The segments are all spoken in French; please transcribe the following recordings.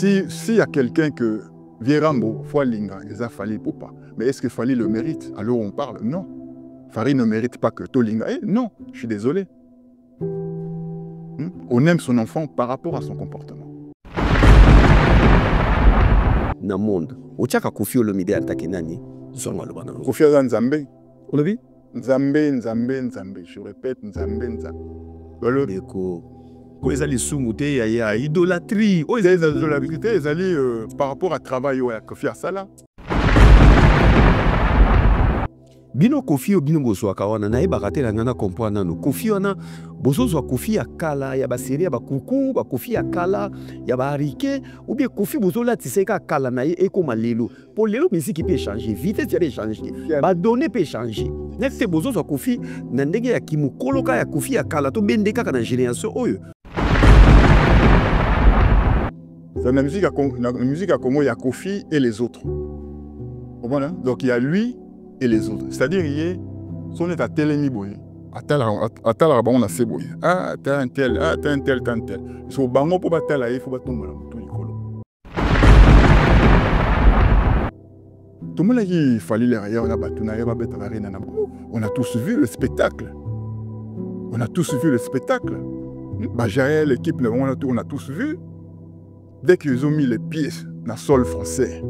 s'il y a quelqu'un que Vierambo, Foalinga, il a fallu pour pas. Mais est-ce que Fali le mérite? Alors on parle? Non. Fari ne mérite pas que Tolinga. Non, je suis désolé. On aime son enfant par rapport à son comportement. Dans le monde, au Tchaka Kofi Olomide attaqué Nani. Kofi Olomide Nzambe. Olobi? Nzambe, Nzambe, Nzambe. Je répète, Nzambe, Nzambe. Quand ils allaient soumoute, il y a idolâtrie. Oh, ils allaient idolâtrie, ils allaient par rapport à travail, à Kofi Asala. Bino Kofi ou bino boso akawana na ibarate la ngana comprendre no Kofi wana boso zo Kofi akala ya ba série ya ba kuku ba Kofi akala ya ba harike ou bien Kofi boso la tiseka akala na e ko malelo pour lelo musique peut changer vitesse peut changer ba donner peut changer next boso zo Kofi na ndenge ya kimukolo ka ya Kofi akala to bendeka kana génération oyo. C'est la musique à Congo, il y a Kofi et les autres. Voilà. Donc il y a lui et les autres. C'est-à-dire, il y a son état tel boy. À tel on a fait boy. Ah, t'as un tel, t'as un tel. Sur bango pour battre là, il faut battre tout le monde. Tout le monde a dit il fallait les rayons, on a battu, on a tous vu le spectacle. Bajaël, l'équipe, on a tous vu. Dès qu'ils ont mis les pieds dans le sol français,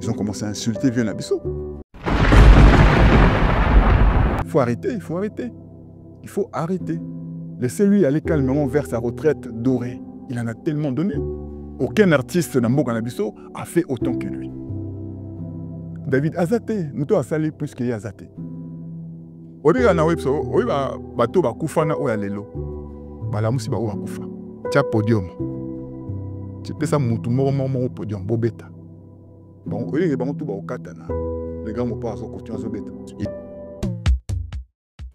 ils ont commencé à insulter Vieux Nabisso. Il faut arrêter. Laissez-lui aller calmement vers sa retraite dorée. Il en a tellement donné. Aucun artiste dans Mboka Nabisso a fait autant que lui. David Azate, nous avons salé plus qu'il y a Azate. Obiga na webso, obiga bato bakufa na oya lelo. Balamusi ba oya kufa. Tia podium. Tu peux ça mutu moko podium bobeta. Bon, obiga bango tu ba okatana. Les gars mo pas so continuer zo beta.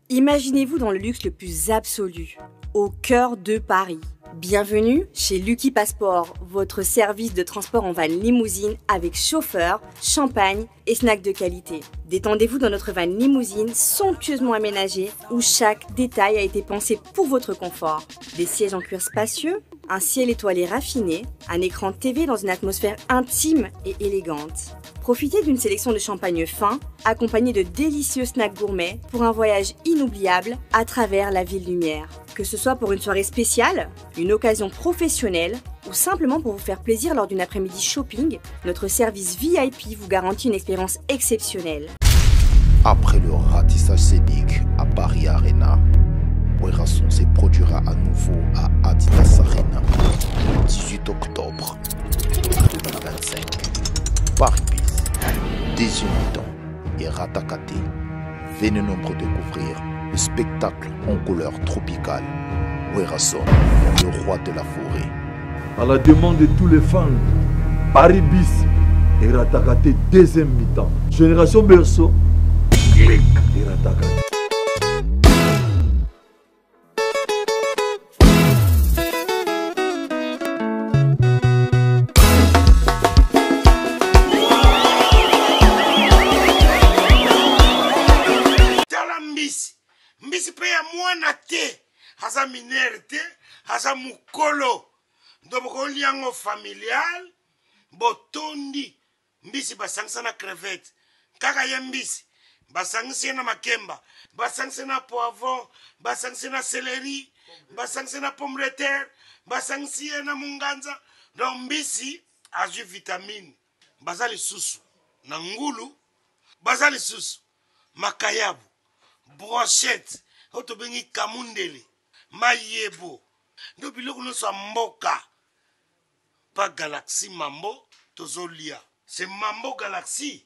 Imaginez-vous dans le luxe le plus absolu, au cœur de Paris. Bienvenue chez Lucky Passport, votre service de transport en van limousine avec chauffeur, champagne et snacks de qualité. Détendez-vous dans notre van limousine somptueusement aménagée où chaque détail a été pensé pour votre confort. Des sièges en cuir spacieux, un ciel étoilé raffiné, un écran TV dans une atmosphère intime et élégante. Profitez d'une sélection de champagne fin, accompagnée de délicieux snacks gourmets pour un voyage inoubliable à travers la ville lumière. Que ce soit pour une soirée spéciale, une occasion professionnelle ou simplement pour vous faire plaisir lors d'une après-midi shopping, notre service VIP vous garantit une expérience exceptionnelle. Après le ratissage scénique à Paris Arena, Werrason se produira à nouveau à Adidas Arena le 18 octobre 2025. Paris Bis, Désioniton et Ratakate. Venez nombreux découvrir le spectacle en couleur tropicale. Werrason, le roi de la forêt. À la demande de tous les fans, Paris Bis et Ratakate deuxième mi-temps. Génération Berceau, clic et Ratakate. Mbisi pe ya mwana te, haza minere te, haza mukolo. Ndoboko liango familial, botondi, mbisi basangisa na crevette. Kaka ya mbisi, basangisa na makemba, basangisa na poivron, basangisa na céleri, basangisa na pomme de terre, basangisa na munganza. Donc mbisi azu vitamine, bazali susu, na ngulu, bazali susu, makayabu. Brochette, otobengi kamundele, mayebo, ndo biloko nyonso ya mboka. Pa Galaxy Mambo, tozolia. C'est Mambo Galaxy,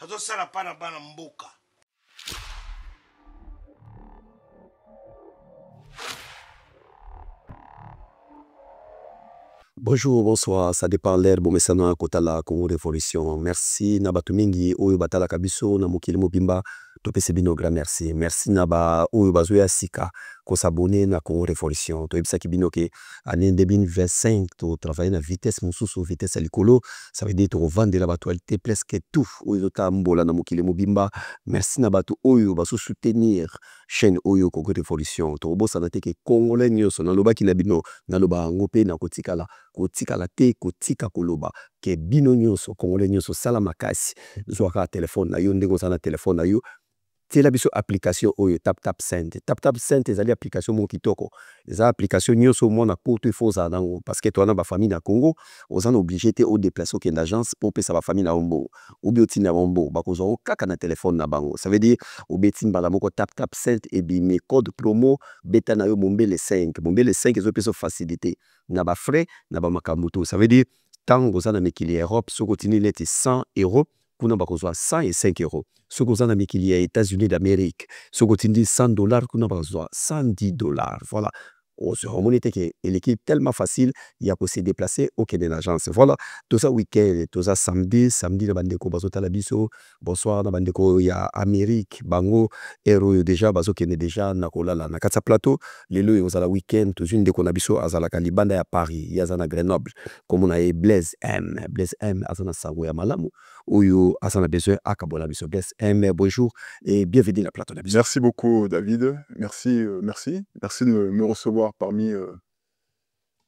azosala pa na bana mboka. Bonjour, bonsoir, ça dépend l'air, bon, mais ça n'a pas la Congo Révolution. Merci, Nabatu Mingi, Oyo Batala Kabiso, Namukili Mobimba, Topese Bino, grand merci. Merci, Naba, Oyo Bazoya Sika, ko s'abonner na Congo Révolution to ebisa kibino ke année 2025 to travailler na vitesse mususu vitesse à likolo ça veut dire to vendre la actualité presque tout oyo tambola na mokili mobimba merci na bato oyo baso soutenir chaîne oyo Congo Révolution to bossa na te ke congolais nyonso na loba ki na bino na loba ngope na kotikala te kotika koloba ke bino nyonso congolais nyonso sala makasi zwaka téléphone na yo ndenge osana téléphone na yo c'est la biso application oyo tap send ezali application mo kitoko eza application nyonso mona poto ifoza nango parce que toi na ba famille na Congo ozana obligé te au déplacer au agence pour pesa ba famille na ombo ou bien otina ombo bakozwa kaka na téléphone na bango ça veut dire obeti mbala moko tap send et bi mes code promo beta na yo mombele 5 ezo pesa facilité na ba frais na ba makambuto ça veut dire tant ozana mekili Europe so continue leti 100 €. Kuna bakozwa 105 €. Ce qu'on a mis qu'il y a États-Unis d'Amérique. Ce qu'on dit $100, kuna bakozwa $110. Voilà. On se remonte que l'équipe tellement facile, il y a possible de déplacer au Québec d'agence. Voilà. Tout ça week-end, tout ça samedi la bandeko bazo talabiso. Bonsoir na bandeko ya Amérique, bango héros déjà bazo kene déjà na kolala na katsa plateau. Lelo yo za la week-end, tout une de konabiso azala kalibanda ya Paris, ya za na Grenoble. Comme on a Blaise M azana sango ya malamu. Oyo azana besoin akabola biso Blaise M. Bonjour et bienvenue na plateau. Merci beaucoup David. Merci de me recevoir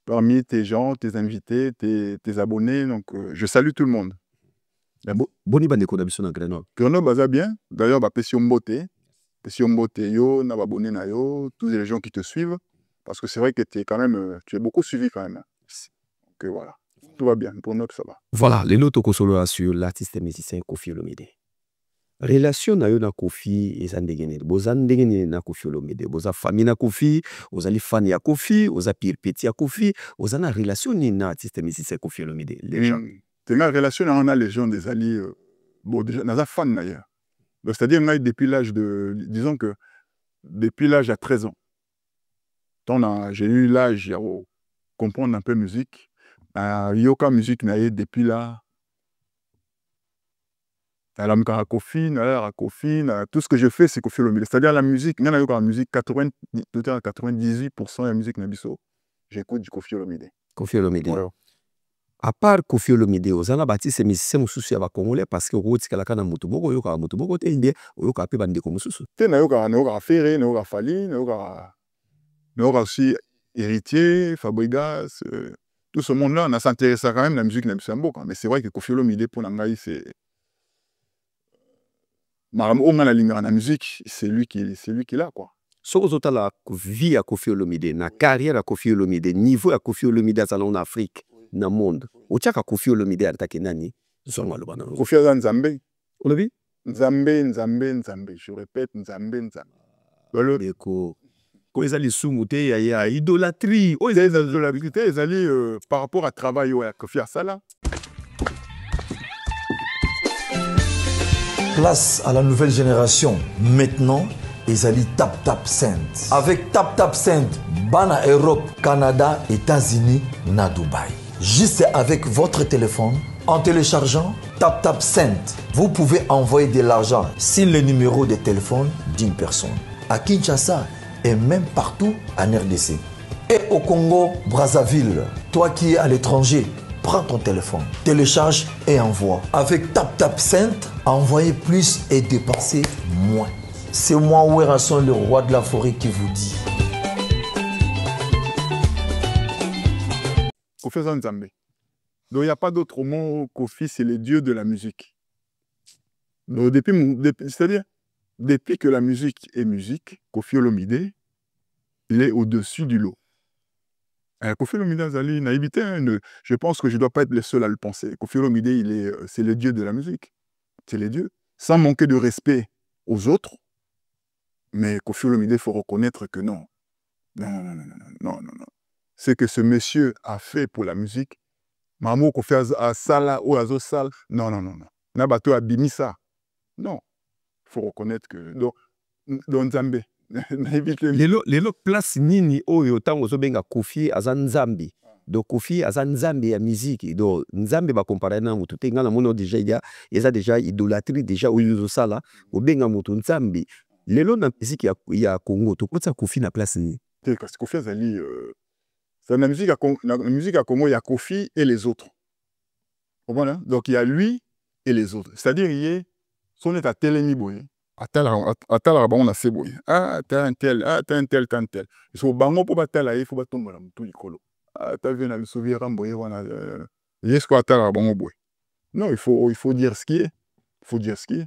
parmi tes gens, tes invités, tes abonnés. Donc, je salue tout le monde. Boni bandeko na biso na Grenoble. Grenoble, baza bien. D'ailleurs, Pession Mbote, yo, na abonné na yo, tous les gens qui te suivent. Parce que c'est vrai que tu es beaucoup suivi quand même. Donc voilà, tout va bien. Pour nous, ça va. Voilà, les lotos kosolo sur l'artiste et musicien Koffi Olomide. Relation na yo na Koffi ezandegene bozandegene na Koffi Olomide boza famille na Koffi ozali fan ya Koffi oza pire petit ya Koffi ozana relation ni na artiste musicien Koffi Olomide les gens c'est une relation na les gens des alliés bon déjà naza fan d'ailleurs donc c'est-à-dire depuis l'âge de disons que depuis l'âge à 13 ans j'ai eu l'âge de comprendre un peu musique yoka musique na depuis là. À Koffi, tout ce que je fais, c'est Koffi Olomide. C'est-à-dire la musique, il y a la musique, 98% de la musique Nabiso, j'écoute du Koffi Olomide. Koffi Olomide. Ouais. À part Koffi Olomide, Ozana bâti ces musiciens mususu ya Congolais parce que Roti Kalakana Mutumoko, Yoka Mutumoko, te indie, Yoka Pe Bandeko mususu. Te na Yoka Ferré, na Yoka Fali, na Yoka aussi Héritier, Fabregas, tout ce monde-là, on s'intéresse quand même à la musique Nabiso Mboka. Mais c'est vrai que Koffi Olomide, pour Nangaï, c'est. La musique, c'est lui qui l'a, quoi. Ce que la vie à Koffi Olomide, la carrière à Koffi Olomide, niveau à Koffi Olomide en Afrique, dans le monde. Au tchaka Koffi Olomide à Takenani, Koffi Olomide Nzambe. On l'a vu? Nzambe. Je répète, Nzambe. Quand ils allaient soumouter, il y a idolâtrie. Oh, ils allaient idolâtrie, ils allaient par rapport à travail à Koffi Asala. Place à la nouvelle génération. Maintenant, ils allaient tap send. Avec tap send, bana Europe, Canada, États-Unis, na Dubaï. Juste avec votre téléphone, en téléchargeant tap send, vous pouvez envoyer de l'argent sur le numéro de téléphone d'une personne. À Kinshasa et même partout en RDC. Et au Congo, Brazzaville, toi qui es à l'étranger, prends ton téléphone, télécharge et envoie. Avec tap send, envoyez plus et dépensez moins. C'est moi, Werasson, le roi de la forêt, qui vous dit. Koffi Nzambe. Donc il n'y a pas d'autre mot. Koffi, c'est le dieu de la musique. Donc c'est-à-dire, depuis que la musique est musique, Koffi Olomide, il est au-dessus du lot. Koffi Olomide Zali, naïveté, je pense que je ne dois pas être le seul à le penser. Koffi Olomide, c'est le dieu de la musique. C'est le dieu. Sans manquer de respect aux autres, mais Koffi Olomide, il faut reconnaître que non. Non. Ce que ce monsieur a fait pour la musique, Mamou Koffi a Sala ou Azo Sal, non. Nabato a bimi ça. Non. Il faut reconnaître que. Donc Nzambe. Lelo place nini oyo tango zobenga Koffi aza Nzambi. Donc Koffi aza Nzambi ya musique. Donc Nzambe ba comparer na mutu te ngana mono déjà il y a déjà idolâtrie déjà oyo sala obenga mutu Nzambi. lelo na musique ya Congo tokotisa Kofi na place ni Parce que Kofi azali c'est la musique à Congo, il y a Kofi et les autres. Voilà. Donc il y a lui et les autres. C'est-à-dire il y a son état telemi boy. Atala bango na seboy. Ah t'as un tel, t'as un tel. Il faut bango pour batala, il faut batomba la mutu likolo. Ah t'as vu na bisovi ramboye wana. Yes quoi atala bango boy. Non, il faut dire ce qui est. Il faut dire ce qui est.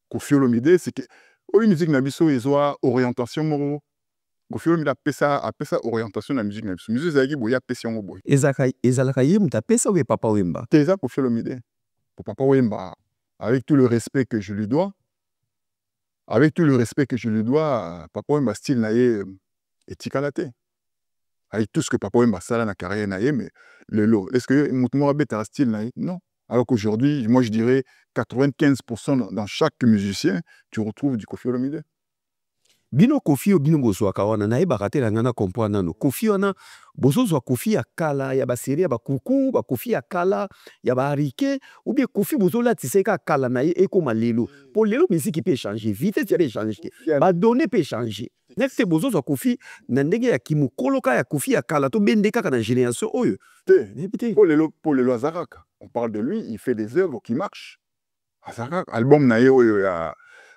Kofi Olomide, c'est que la musique na biso ezwa orientation moro. Kofi Olomide apesa orientation na musique na biso. Musique ezalaki boya apesi yango boy. ezalaka ye mutu apesa ou Papa Wemba? C'est ça Kofi Olomide. Pour Papa Wemba, avec tout le respect que je lui dois, Papa Wemba style na ye etikalate. Avec tout ce que Papa Wemba sala na carrière na ye, mais le lot. Est-ce que mutu moko beta style na ye? Non. Alors qu'aujourd'hui, moi je dirais 95% dans chaque musicien, tu retrouves du Kofi Olomide. Bino Kofi o bino bozwaka wana nayebaka te na nga na comprendre nano Kofi wana bozozwa Kofi ya kala ya baserie ya bakuku bakofi ya kala ya baharike ou bien Kofi bozolatisa eka kala na ye ekoma lelo po lelo musique peut changer vitesse ya échanger badonné peut changer next bozozwa Kofi na ndenge ya kimukoloka ya Kofi ya kala to bende kaka na génération oyo Pour lelo azaraka on parle de lui, il fait des œuvres qui marchent. Azaraka album na ye oyo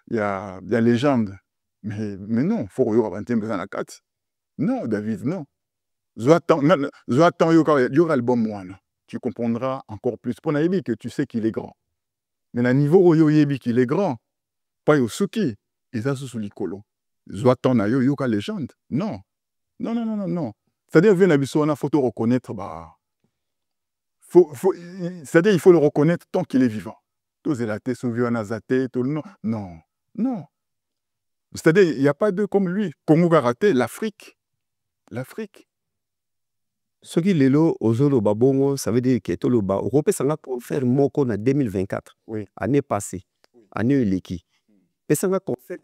ya légende. Mais non, il faut y avoir un 4. Non, David, non. Zoatan, il y aura album one. Tu comprendras encore plus. Pour Naïbi, que tu sais qu'il est grand. Mais à niveau où Yebi qu'il est grand, pas Yosuki, ils ont sous l'icolo. Zoatan, il y aura légende. Non. Non. C'est-à-dire, vient la photo reconnaître, c'est-à-dire, il faut le reconnaître tant qu'il est vivant. Tous les latés, Souvio, Nazate, tout le nom. Non. C'est-à-dire, il n'y a pas deux comme lui. Congo Karaté, l'Afrique. Ce qui lelo ozolo babongo, ça veut dire que tout le bas Europe sanga concert moko na 2024. Oui. Année passée. Année eleki. Pesanga concert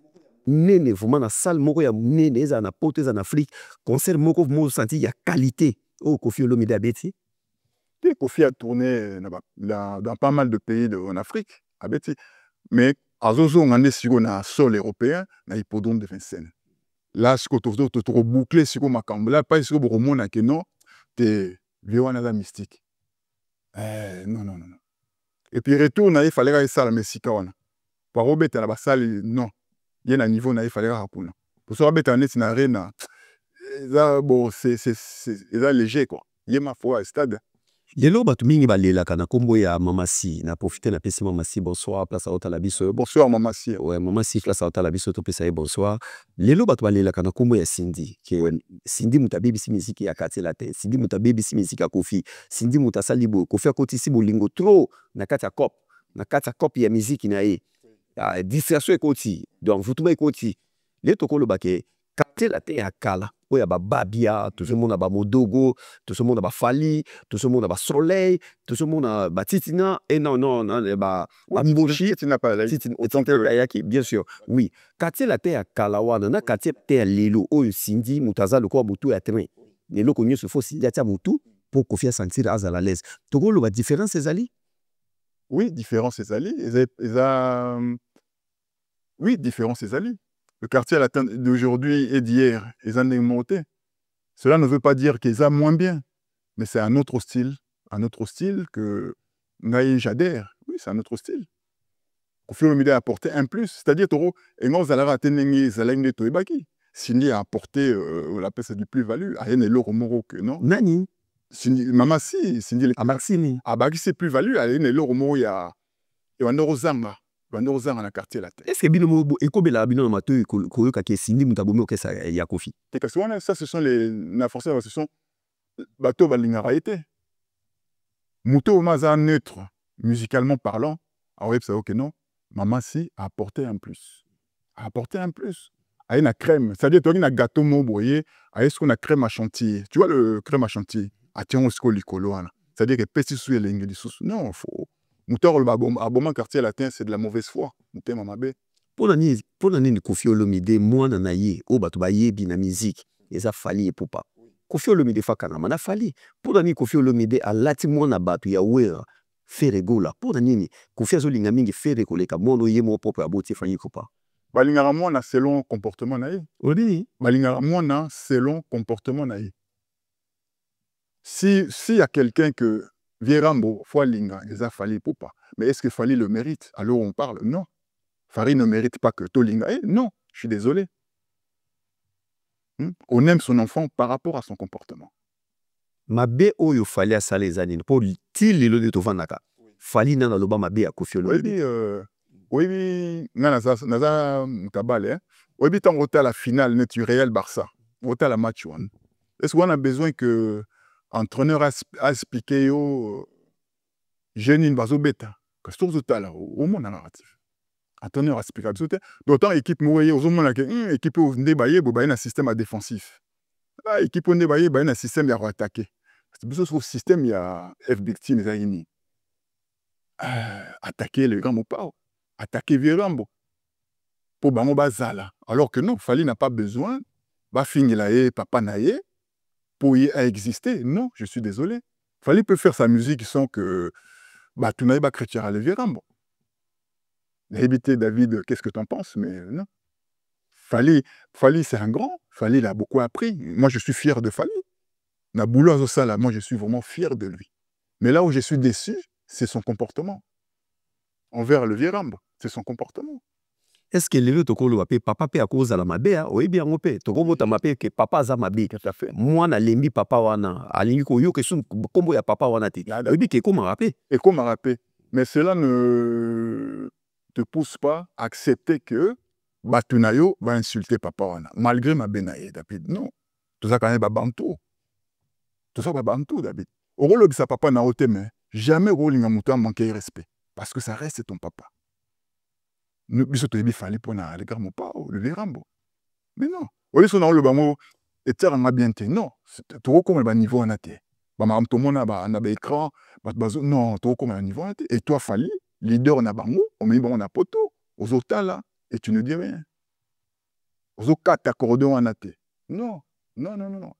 nene vraiment na salle moko ya nene eza na pote eza na Afrique. Concert moko mo senti ya qualité. Oh Kofi Olomide abeti. Kofi a tourné dans pas mal de pays en Afrique, à Betty. Mais à Zozo, on est sur un sol européen, na hippodrome de Vincennes. Là, ce que tu as trop bouclé sur ma cambre, là, pas sur le roman, non, t'es vieux à la mystique. Non. Et puis, retourne, il fallait aller à la Mexique. Pour Robert, à la salle, non. Il y a un niveau, il fallait aller à la Pour ça, Robert, on est dans l'arène. Bon, c'est léger, quoi. Il y a ma foi, stade. Yelo batu mingi balelaka na kombo ya Mama Si na profiter na pesi Mama Si bonsoir place à la biso. Bonsoir Mama Si. Ouais, Mama Si place à la biso to pesa bonsoir. Lelo batu balelaka na kombo ya Cindy qui Cindy mutabebi si musique ya kati la te. Cindy mutabebi si musique ya Kofi. Cindy mutasali bo Kofi akoti si bolingo trop na kati ya cop ya musique na ye. Ya distraction ekoti. Donc vous tout ekoti. Le tokolo bake kati la te ya kala. Il y a Babia, tout le monde a Modogo, tout le monde a Fali, tout le monde a Soleil, tout le monde a Titina, et non, Amboshi, Titina pas là. Bien sûr, oui. Quartier la terre à Kalawana, na quartier terre Lelo, oh Cindy, Mutaza, le corps Moutou à train. Lelo connu se faut s'il y a Moutou pour confier sentir à la l'aise. Togo, la différence, c'est Ali? Oui, différence, c'est Ali. Oui, différence, c'est Ali. Le quartier latin d'aujourd'hui et d'hier, ils ont monté. Cela ne veut pas dire qu'ils ont moins bien, mais c'est un autre style que Naï Jader. Oui, c'est un autre style. Kofi Olomide a apporté un plus, c'est-à-dire Toro, et moi, vous allez rater Zaleng Toibaki. Sini a apporté la pièce du plus-value. Ayen et l'euro moro que non. Nani? Mama Si, Sini. Amarsini. Abaki c'est plus-value. Ayen et l'euro moro, il y a un eurozanga. Dans la quartier là. Est-ce que bino ekobela bino mato koyoka ke Cindy mutabomi okesa ya Kofi? Ça ce sont ce sont bateau balingaraïté. Muto maza neutre musicalement parlant. Ah ouais, ça OK non. Mama Si a apporté un plus. A une crème, c'est-à-dire tu as un gâteau moboyé, a ce qu'on a crème à chantilly. Tu vois le crème à chantilly. A tiens on se colle c'est-à-dire que petit sous les sous. Non, faut Moutor le abonnement quartier latin, c'est de la mauvaise foi. Mouté mamabe. Pour l'année Kofi Olomide, moi nanaye, o batu baye bina musique, eza fali et popa. Kofi Olomide fakana mana fali. Pour l'année Kofi Olomide a lati mwana batu ya wera faire gola. Pour l'année Kofi azolinga mingi faire koleka mono ye mo propre aboti fanyi kopa. balingaka mwana selon comportement na ye. Oui. Balingaka mwana selon comportement na ye. Si y a quelqu'un que Vierambo, Foalinga, Eza Fali Poupa, mais est-ce que Fali le mérite? Alors on parle, non. Fali ne mérite pas que Tolinga. Non, je suis désolé. On aime son enfant par rapport à son comportement. Mabe oyo Fali asala ezali pour ti lelo de tovanaka. Fali nana loba mabe Koffi Olomide. Oui, naza kabale. Oui, tant que la finale net Real Barça, à la match one. Est-ce qu'on a besoin que entraîneur a expliqué au jeune in bazo beta que c'est tout là au monde narratif. Entraîneur a expliqué d'autant équipe mourir aux hommes que équipe au débailler pour un système à défensif. Équipe au débailler pour un système à attaquer. C'est besoin sur système il y a F victime zaini. Attaquer le grand mopao, attaquer Vierambo. Pour bango bazala. Alors que non, Fali n'a pas besoin ba finir là papa naie pour y exister. Non, je suis désolé. Fali peut faire sa musique sans que tu n'ailles pas chrétien à le Vierambo. Éviter David, qu'est-ce que tu en penses? Mais non. Fali c'est un grand. Fali il a beaucoup appris. Moi je suis fier de Fali. Naboula Zosala, moi je suis vraiment fier de lui. Mais là où je suis déçu, c'est son comportement. Envers le Vierambo, c'est son comportement. Est-ce que le tokolo ape papa pe à cause de la mabe oui bien on peut tokobo ta mabe que papa za mabe tout à fait moi na lembi papa wana alingi ko yo que son kombo ya papa wana te oui que comment rapper et comment rapper mais cela ne te pousse pas à accepter que batunayo va insulter papa wana malgré ma benaye David non tout ça quand même babantou tout ça babantou David au rôle de sa papa na ote mais jamais rôle ngamuta manquer respect parce que ça reste ton papa. Nous il fallait pour le grand pas le Vierambo. Mais non. Au son le bango et terre en bien non. Trop comme le niveau en athée. Bah ma tout monde a écran, non, trop comme le niveau en athée. Et toi Fali, leader na bango, on met bon na poto, aux autres là et tu ne dis rien. Aux autres quatre accordons en athée. Non, non, non, non, non.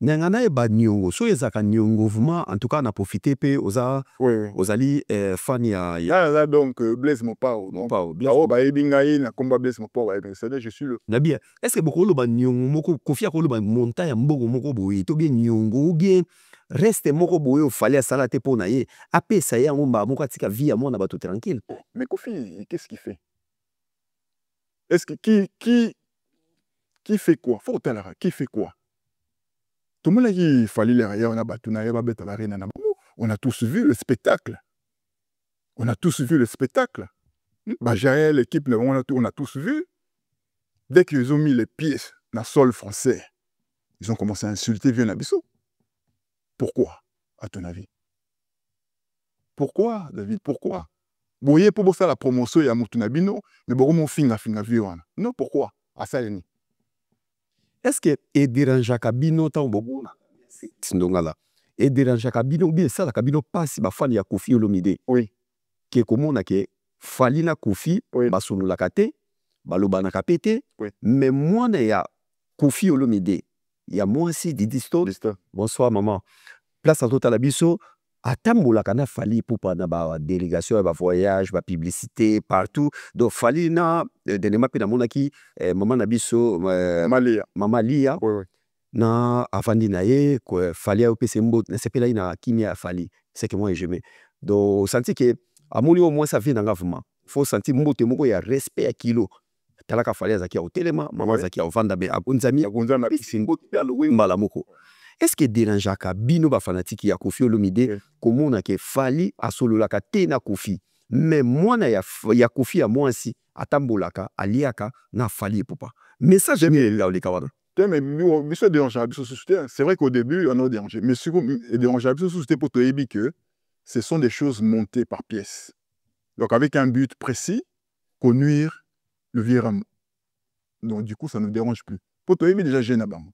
Nangana e ba nyongo so ezaka nyongo vraiment en tout cas na profiter pe oza ozali fan ya donc Blaise Mopao non pas ba ebingai na combat Blaise Mopao c'est je suis le na bien est-ce que beaucoup lo ba nyongo moko Koffi ko lo ba montagne ya mbongo moko boye to bien nyongo ou bien reste moko boye o fallait sala te pona ye apesa ya ngomba moko atika vie ya mona bato tranquille mais Koffi qu'est-ce qu'il fait est-ce que qui fait quoi faut talara qui fait quoi tout le monde a dit qu'il fallait les rayons, on a tous vu le spectacle. On a tous vu le spectacle. Jaël, l'équipe, on a tous vu. Dès qu'ils ont mis les pieds dans le sol français, ils ont commencé à insulter Vieux-Nabisso. Pourquoi, à ton avis? Pourquoi, David? Pourquoi? Vous voyez, pour ça, la promotion, il y a Moutounabino, mais beaucoup mon finga vieux. Non, pourquoi? À ça, est-ce que et dérange kabino tant bobo tindongala et dérange kabino bien ça la kabino passe ba fan ya Koffi Olomide oui que comment na que Fali na Koffi ba solo la kate ba loba na kapete mais moi na ya Koffi Olomide ya moi aussi Didi Sto bonsoir maman place à total abisso atambola kana Fali pour pas na ba délégation ba voyage ba publicité partout donc Fali na denema pe na monaki maman na biso mama Lia na avandi na ye ko Fali au pc mbo na sepela ina kimia Fali c'est que moi j'aimais donc senti que amoni au moins ça vient dans vraiment faut sentir mbote moko ya respect à kilo talaka Fali azaki au telema maman azaki au vanda be abunzami agunzami singo pelo wimbala moko. Est-ce que dérangeaka bino ba fanatique ya Koffi Olomide comment na ke Fali asololaka te na Koffi mais moi na ya Koffi à moi aussi atambolaka aliaka na Fali papa message ni là les kawana mais monsieur dérange c'est vrai qu'au début on a dérangé mais ce qui dérange c'était pour te dire que ce sont des choses montées par pièces donc avec un but précis pour nuire le Vierambo donc du coup ça ne dérange plus pour te dire déjà jeune à bango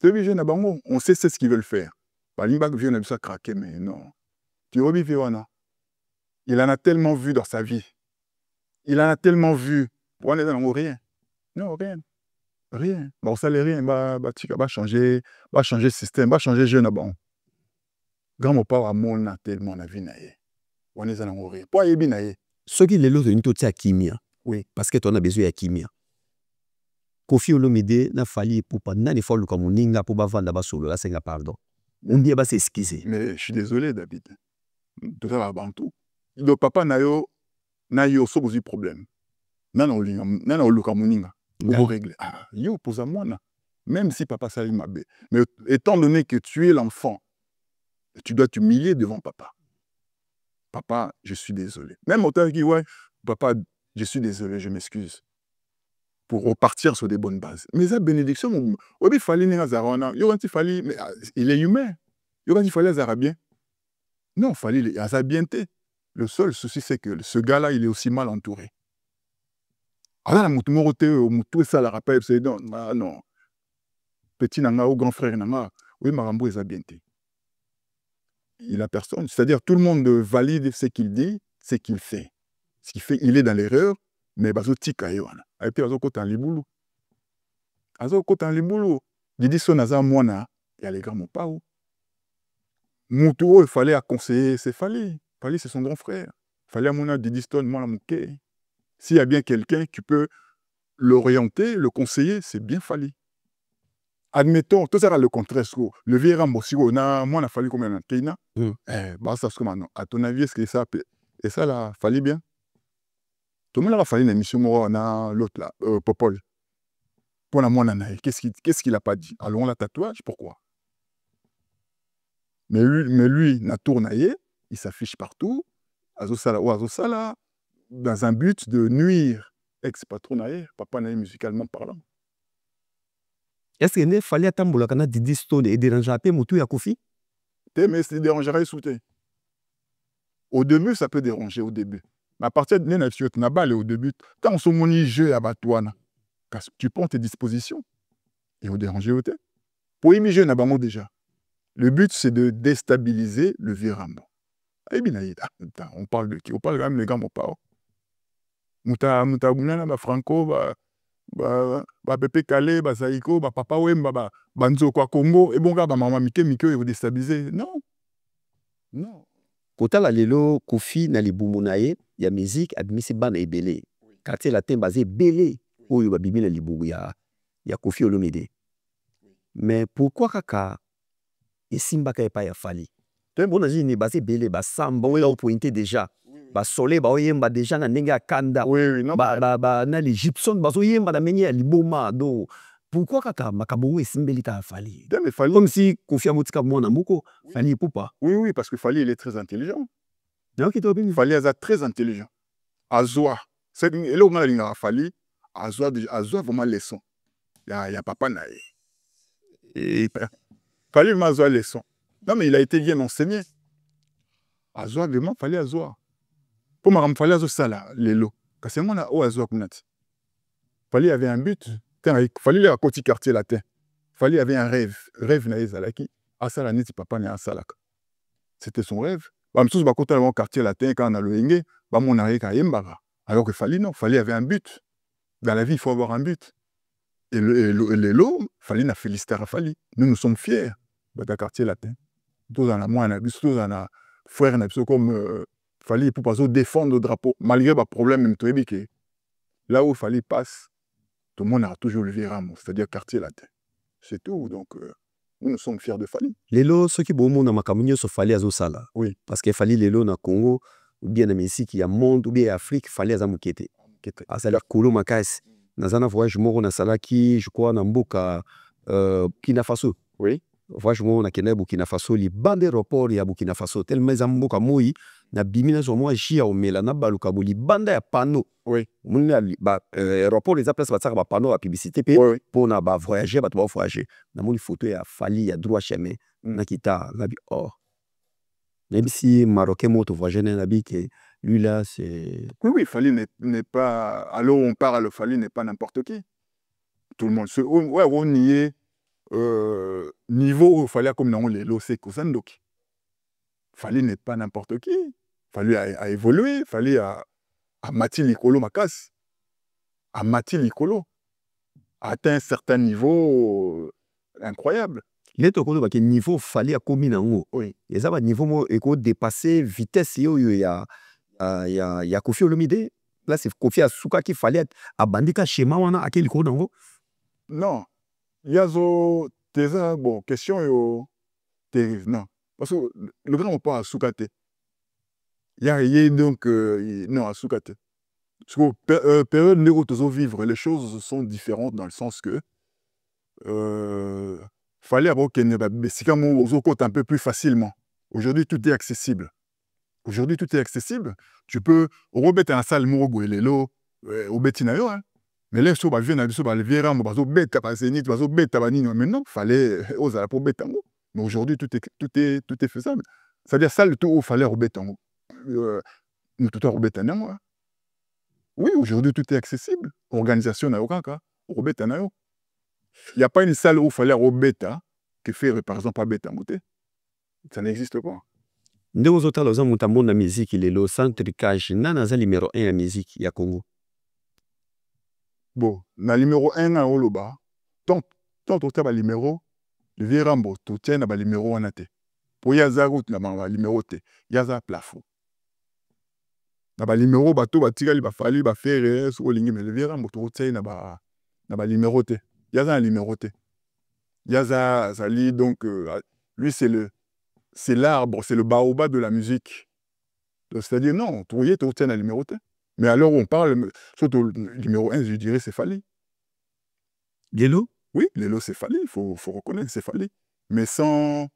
on sait ce qu'ils veulent faire. Balimba vient de ça craquer, mais non. Tu vois, il en a tellement vu dans sa vie. Il en a tellement vu. Pour rien. Non, rien. Rien. Bon, ça, rien. Va changer le système, va changer jeune à bon. Grand mon père a mon tellement la vie naïe. On est en rien. Pour y bien naïe. Ce qui est l'autre une toute sa kimia. Oui. Parce que tu as besoin de kimia. Kofi Olomide na fali Ipupa nani fois luka moninga pour bavanda basolo la senga pardon. On dit bah c'est excusé. Mais je suis désolé David. Tout ça va bantu. Le papa na yo so bozi problème. Nana luka moninga. Pour régler. Ah, yo pose à moi na. Même si papa sali mabé. Mais étant donné que tu es l'enfant, tu dois t'humilier devant papa. Papa, je suis désolé. Même autant qui ouais, papa, je suis désolé, je m'excuse. Pour repartir sur des bonnes bases. Mais ça, bénédiction, il fallait mais il est humain. Il fallait bien. Non, il fallait bien. Le seul souci, c'est que ce gars-là, il est aussi mal entouré. Alors, tout ça, la rappelle, c'est non. Petit nanga ou grand frère nanga, oui, Marambo est bien. Il a personne. C'est-à-dire, tout le monde valide ce qu'il dit, ce qu'il fait. Ce qui fait, il est dans l'erreur, mais bazo tika yoana. Et puis bazo kotan libulu. Bazo kotan libulu. Didi son naza mwana, il y a les grands mopao. Moutouro, il fallait conseiller, c'est Fali. Fali, c'est son grand frère. Fallait à mon Didi Stone, moi la mouké. S'il y a bien quelqu'un qui peut l'orienter, le conseiller, c'est bien Fali. Admettons, tout ça le contraire, le vieux Rambosi, on a moi, on a fallu combien de temps? Bah, ça, à ton avis, est-ce que ça peut. Et ça, là, fallait bien. Tout le monde a fallu une émission, on a l'autre là, Popol. Pour la moine, qu'est-ce qu'il a pas dit? Allons, la tatouage, pourquoi? Mais lui, na tournaillé, il s'affiche partout, Azosala ou Azosala, dans un but de nuire ex-patron naïe, papa naïe musicalement parlant. Est-ce qu'il fallait attendre que Didi Stone et déranger un peu Moutou ya Kofi? Mais ça dérangerait souté. Au début, ça peut déranger au début. Mais à partir de l'énergie, tu n'as pas au début. Tant son moni jeu à Batouana, tu prends tes dispositions. Et au déranger au thé. Pour imiter n'a pas mot déjà. Le but, c'est de déstabiliser le virament. On parle de qui? On parle quand même des grands mots. Mouta Franco, Pepe Kale, Saïko, Papa Wemba, Banzo kwa Congo, et bon gars, Maman Mike, il veut déstabiliser. Non. Non. Kota la lelo, Kofi na libumu ya musique, admisi ban e belé. Quartier latin basé belé, oyo babimi na libumu ya Kofi Olomide. Mais pourquoi kaka esimbaka epa ya Fali? On a dit ni basé belé, samba, on a pointé déjà. Soleil, oyemba déjà na ndenge ya kanda. Oui, non. Na les Gibson, oyemba na menye ya liboma. Donc, pourquoi kaka makabongo esimbeli ta Fali? Comme si Kofi amotika mwana moko, Fali Ipupa. Oui, parce que Fali, il est très intelligent. Fali est très intelligent. Azwa. C'est là où on a Fali, Azwa vraiment leçon. Il y a papa naïe. Fali m'a Azwa leçon. Non, mais il a été bien enseigné. Azwa, vraiment, Fali Azwa. Pour me Fali Azwa ça là, l'élo. Parce que moi, là, où Azwa Kunat. Fali avait un but. Fali à côté quartier latin. Fali avait un rêve. Rêve naïe Zalaki. Asala neti papa ne Asalak. C'était son rêve. Bah, tous bah, côté le quartier latin, quand on a le Henge, bah, mon arrière Kayembara. Alors que Fali, non. Fali avait un but. Dans la vie, il faut avoir un but. Et l'élo, Fali n'a félicité à Fali. Nous sommes fiers de la quartier latin. Tous dans la moine, tous dans la frère, comme Fali pour pas défendre le drapeau, malgré le problème, même tout ébiqué. Là où Fali passe, tout le monde a toujours le viramo, c'est-à-dire quartier latin. C'est tout. Donc, nous sommes fiers de Fali. Lelo, ce qui est bon, on a Makamunyo sur Fali Azosala. Oui. Parce que Fali Lelo na Congo, ou bien na Mexique, il y a monde, ou bien Afrique, Fali Azamukete. Azala Kolo Makas. Nazana voyage moro na Salaki, je crois, na Mboka, Burkina Faso. Oui. Voyage moro na Kenya, Burkina Faso, li bande aéroport ya Burkina Faso. Tellement za Mboka moi, na bimina zo moi jia o mela na baluka boli banda ya panneau. Oui. Muna aéroport les place ba ba panneau à publicité pe pour na ba voyager ba to voyager. Na moni photo ya Fali ya droit chemin na kita na bi or. Même si marocain moto voyager na bi que lui là c'est oui, Fali n'est pas alors on parle Fali n'est pas n'importe qui. Tout le monde on y est niveau Fali comme non les c'est Kosandoki. Fali n'est pas n'importe qui. Fali a évolué, Fali a Mati Likolo Makas. A Mati Likolo a atteint un certain niveau incroyable. Il est au cours de niveau Fali a commis nango. Oui. Et ça va niveau mo eko dépasser vitesse yo ya Kofi Olomide. là c'est Kofi Asuka qui fallait abandika schéma wana akeli ko nango. Non, yazo teza bon question yo non parce que le grand pas Asuka te. Il y a donc non Asuka te. Parce que période où vivre les choses sont différentes dans le sens que fallait avoir un peu plus facilement. Aujourd'hui, tout est accessible. Aujourd'hui, tout est accessible. Tu peux remettre un salle moro et lelo au betinayo. Mais là, si on vient à le virer, on bête à zénith, on bête à banino. Maintenant, fallait oser pour bête. Mais aujourd'hui, tout est faisable. C'est-à-dire ça le tout où fallait remettre en nous tout à remettre en oui, aujourd'hui, tout est accessible. Organisation n'a aucun cas. Remettre en il n'y a pas une salle où il fallait remettre qui fait par exemple à bêta monter. Ça n'existe pas. Ndeko zotala oza mutu amona musique lelo centre cage nani aza numéro 1 ya musique ya Congo. Bon, na numéro 1 à Oloba, tant tu as numéro, le vieux Rambo, tu tiens na numéro 1 te. Pour yaza route na ba numéro te, yaza plafond. Na ba numéro bato batika li ba fali ba faire so lingi mais le vieux Rambo tu tiens na ba numéro te. Yaza un numéro te. Yaza Zali donc lui c'est l'arbre, c'est le baobab de la musique. C'est-à-dire, non, tu tiens à numéro 1. Mais alors, on parle, surtout le numéro 1, je dirais, c'est Fali. Lelo? Oui, Lelo, c'est Fali, il faut reconnaître, c'est Fali. Mais sans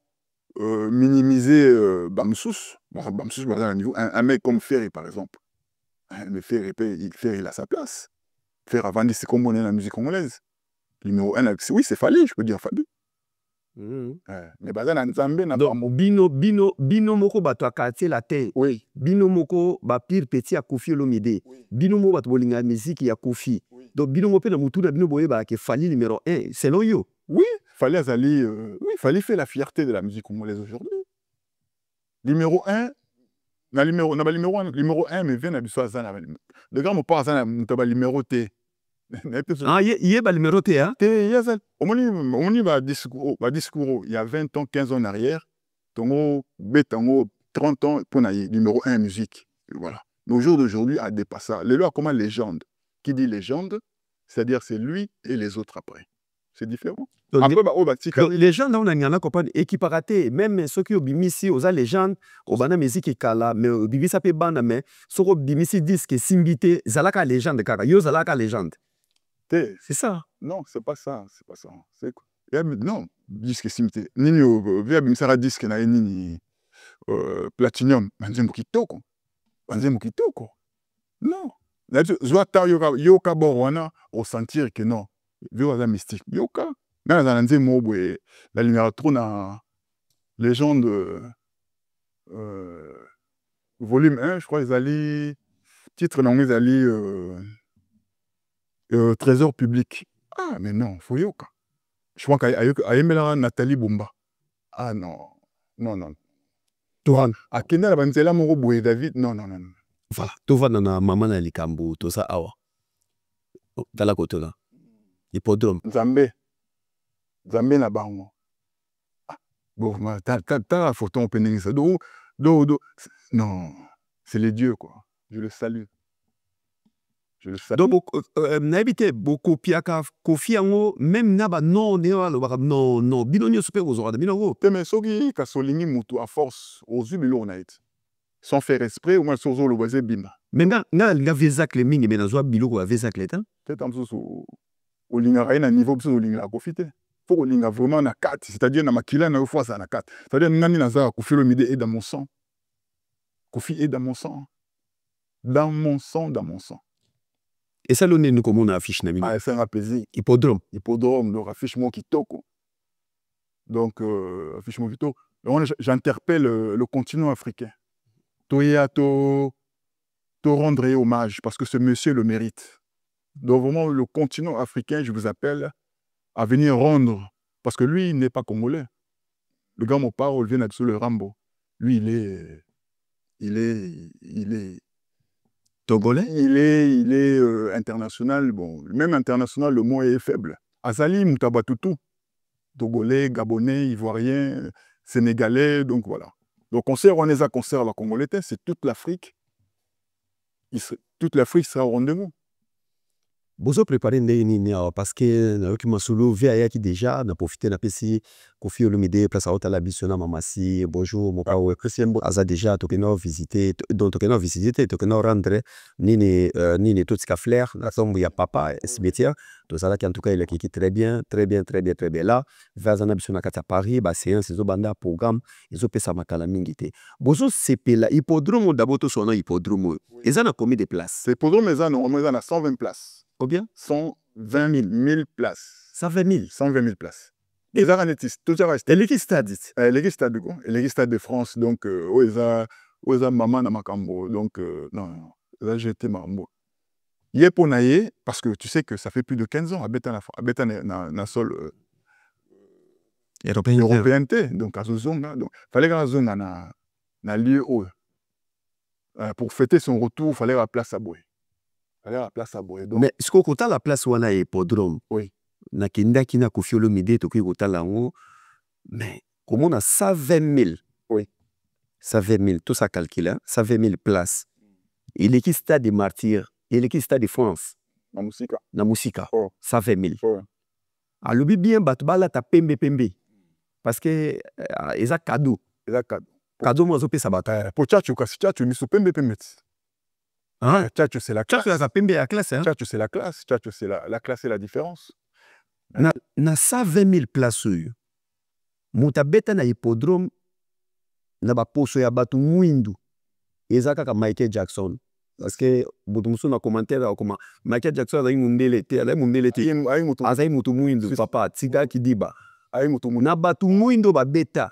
minimiser Bamsous. Bamsous, un mec comme Ferry, par exemple. Mais Ferry, il a sa place. Ferry, avant, c'est comme on est dans la musique congolaise. Numéro 1, oui, c'est Fali, je peux dire Fali. Mais bazana nzambe na bino moko bato akati la terre. Oui. Bino moko ba pire petit a Kofi Olomide. Oui. Bino moko bato bolinga musique ya Kofi. Oui. Donc bino moko pe na mutu na bino boye ba ke Fali numéro 1 selon yo. Oui, Fali azali oui, Fali fait la fierté de la musique congolaise aujourd'hui. Numéro 1 numéro 1 mais vient na biso azana. Le grand mo pas azana mutaba numéro T. Ah, il y a le numéro T, hein? On y va discours, il y a 20 ans, 15 ans en arrière, tongo, 30 ans pour le numéro 1 musique. Voilà. Nos jours d'aujourd'hui a dépassé ça. Les lois comme légende. Qui dit légende, c'est-à-dire c'est lui et les autres après. C'est différent. Donc, après, les gens là on a une compagnie équiparaté même ceux qui ont bimisi aux légendes au bana musique kala mais bimisa pe bana mais soko bimisi disque simbité zalaka légende kaka yo zalaka légende. C'est ça. Non, c'est pas ça. C'est pas ça. C'est quoi? Non, disque simité. Nini, via bimsara disque na nini platinum. Banzembo kitoko. Non. Zwata yoka borwana au sentir que non. Vio za mystique. Yoka. Dans la nzembo bwe la lumière trop na légende volume 1, je crois ils allaient titre non ils allaient trésor public. Ah, mais non, faut yoka. Je crois qu'à Nathalie Bumba. Ah non. Touran. À Kenya, la banzela moro boue David. Non. Voilà. Tout va dans la maman na likambo, tout ça awa. Dans la côté là. Hippodrome. Zambé na bango. Ah, bon, t'as la photo en peine ça. Non, c'est les dieux quoi. Je le salue. Donc, n'habitez beaucoup piaka Kofi ango même naba non binonyo super aux oreilles binongo. Mais sogi kasolingi mutu à force aux ubilo naït. Sans faire esprit au moins sozo le voisin bimba. Mais nga vezak le mingi mais nazo bilo ko vezak le temps. Peut-être en sous au linga raina niveau au linga profiter. Faut au linga vraiment na 4, c'est-à-dire na makila na fois ça na 4. C'est-à-dire ngani na za Kofi Olomide est dans mon sang. Kofi est dans mon sang. Dans mon sang. Et ça, l'on est nous comme on affiche. Ah, c'est un apaisé. Hippodrome, donc affiche mon kitoko. Donc, affiche mon kitoko. J'interpelle le continent africain. Toya to rendre hommage, parce que ce monsieur le mérite. Donc, vraiment, le continent africain, je vous appelle à venir rendre, parce que lui, il n'est pas congolais. Le gars, mon parole, vient d'être le Rambo. Lui, il est Togolais? Il est international. Bon, même international, le mot est faible. Azali Moutabatutu. Togolais, Gabonais, Ivoiriens, Sénégalais, donc voilà. Donc concert, on est à concert, la Congolais, c'est toute l'Afrique. toute l'Afrique sera au rendez-vous. Bozo préparé ndenge nini awa parce que nayoki masolo vi ayaki déjà na profiter na pesi Koffi Olomide place aotala biso na mamasi bonjour mon papa Christian aza déjà tokena visiter donc tokena visiter tokena rendre nini totika flair na tombe ya papa cimetière tozalaki en tout cas il akiki très bien là vaza na biso na kati ya Paris ba séance ezobanda programme ezopesa makala mingi te bozo sepela hippodrome d'abord to sona hippodrome eza na combien de places C'est hippodrome eza normalement eza na 120 places. Combien 120 000, 1000 places. 120 000. 120 000 places. Et ça, tout ça reste. Et l'équipe stade l'équipe stade de quoi? L'équipe stade de France, donc, où ils ont maman dans ma cambo. Donc, non, là, j'ai été mambo. Yé pour naïe, parce que tu sais que ça fait plus de 15 ans à Bétan na sol européenté, donc à ce zone, donc, fallait que zone na lieu où, pour fêter son retour, fallait la place à Boé. La place à Boé. Mais ce qu'on compte la place wana hippodrome. Oui. Na kindaki na Koffi Olomide to ki kotala ngo. Mais comment on a 120 000. Oui. 120 000 tout ça calcule 120 000 places. Et l'équipe stade des martyrs et l'équipe stade de France. Na musika. Oh. 120 000. Oh. Alobi bien batbala ta pembe. Parce que eza cadeau. Eza cadeau. Cadeau mo zo pesa bata. Pour tchatcho kasi tchatcho ni so pembe. Hein? Tchatcho c'est la classe. Tchatcho la pembe la classe hein. Tchatcho c'est la classe. Tchatcho c'est la classe et la différence. Na 120 000 places muta beta na hippodrome na ba poso ya batu mwindu eza kaka Michael Jackson parce que butu musu na commentaire akoma Michael Jackson azali mundele te azali mutu mwindu papa tika kidiba na batu mwindu ba beta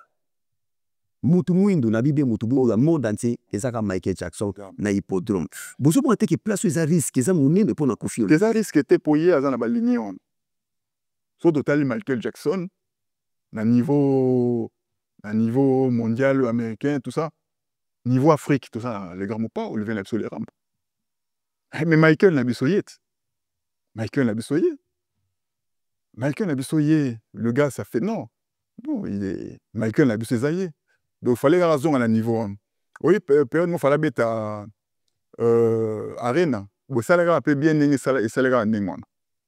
mutu mwindu na bibe mutu bo la monde entier eza kaka Michael Jackson na hippodrome bozo mo te ke place eza risque eza munene po na Koffi eza risque te poye aza na ba ligne on so total Michael Jackson na niveau mondial américain tout ça niveau Afrique tout ça les grands pas ou le vient sur les rampes mais Michael n'a bisoyet le gars ça fait non Michael n'a bisoyé donc fallait la raison à la niveau oui période moi fallait beta arena bo ça les gars peu bien et ça les gars n'engona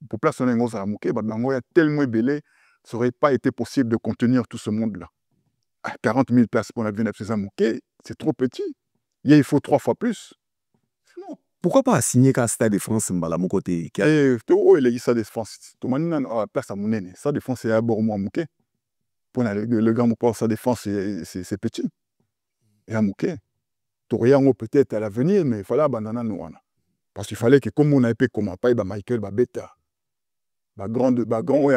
pour place on est à Mouké, il y a tellement belé, ça n'aurait pas été possible de contenir tout ce monde-là. 40 000 places pour la vie de Mouké, c'est trop petit. Il faut 3 fois plus. Non. Pourquoi pas signer qu'un stade de France à mon côté? Les stades de France, tout le monde a la place à Mounene. Stade de France, c'est à Bormo à Mouké. Pour le grand Mouké, stade de France, c'est petit. Et à Mouké, tu rien peut-être à l'avenir, mais il fallait abandonner nous. Parce qu'il fallait que, comme on a épé comme pas, Michael, bêta. Grand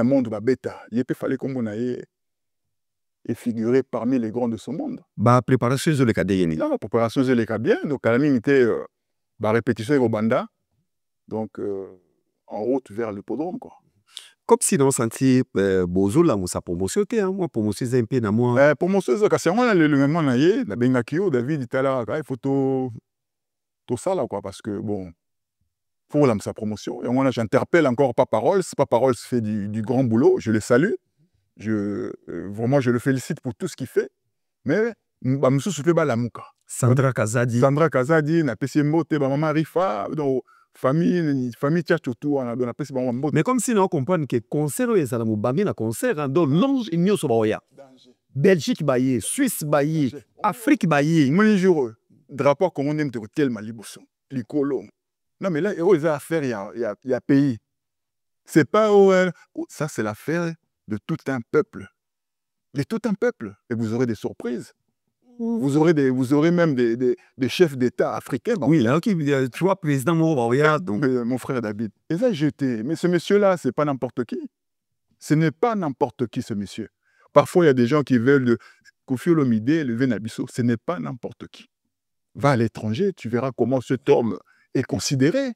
monde bêta. Il fallait comme on a et figuré parmi les grands de ce monde. Préparation de l'écadénie. La préparation de l'écadénie bien. Donc à la minute était répétition au banda. Donc en route vers l'hippodrome quoi. Comme si on sentit bozo la sa promotion te moi promotion un peu na moi. Promotion parce que on a le même na yé la bengakio David itala il faut tout ça là quoi parce que bon pour sa promotion. Et moi, j'interpelle encore Papa Rolls. Papa Rolls fait du grand boulot. Je le salue. Vraiment, je le félicite pour tout ce qu'il fait. Mais, je suis la mouka. Sandra Kazadi, na pesi mote, maman Rifa, donc famille tchatchoutou, na pesi maman mote. Mais comme si on comprend que concert est à la concert, donc l'ange il n'y a pas Belgique baillé, Suisse baillé, Afrique baillé. Moi, je drapeau comme on aime tel Malibousson, l'icolo. Non, mais là, il y a affaire, il y a pays. C'est pas ça, c'est l'affaire de tout un peuple. De tout un peuple. Et vous aurez des surprises. Vous aurez même des chefs d'État africains. Bon. Oui, là, ok, tu vois, président mon frère David. Et ça, mais ce monsieur-là, c'est pas n'importe qui. Ce n'est pas n'importe qui, ce monsieur. Parfois, il y a des gens qui veulent de Koffi Olomide, le Venabiso. Ce n'est pas n'importe qui. Va à l'étranger, tu verras comment cet homme est considéré.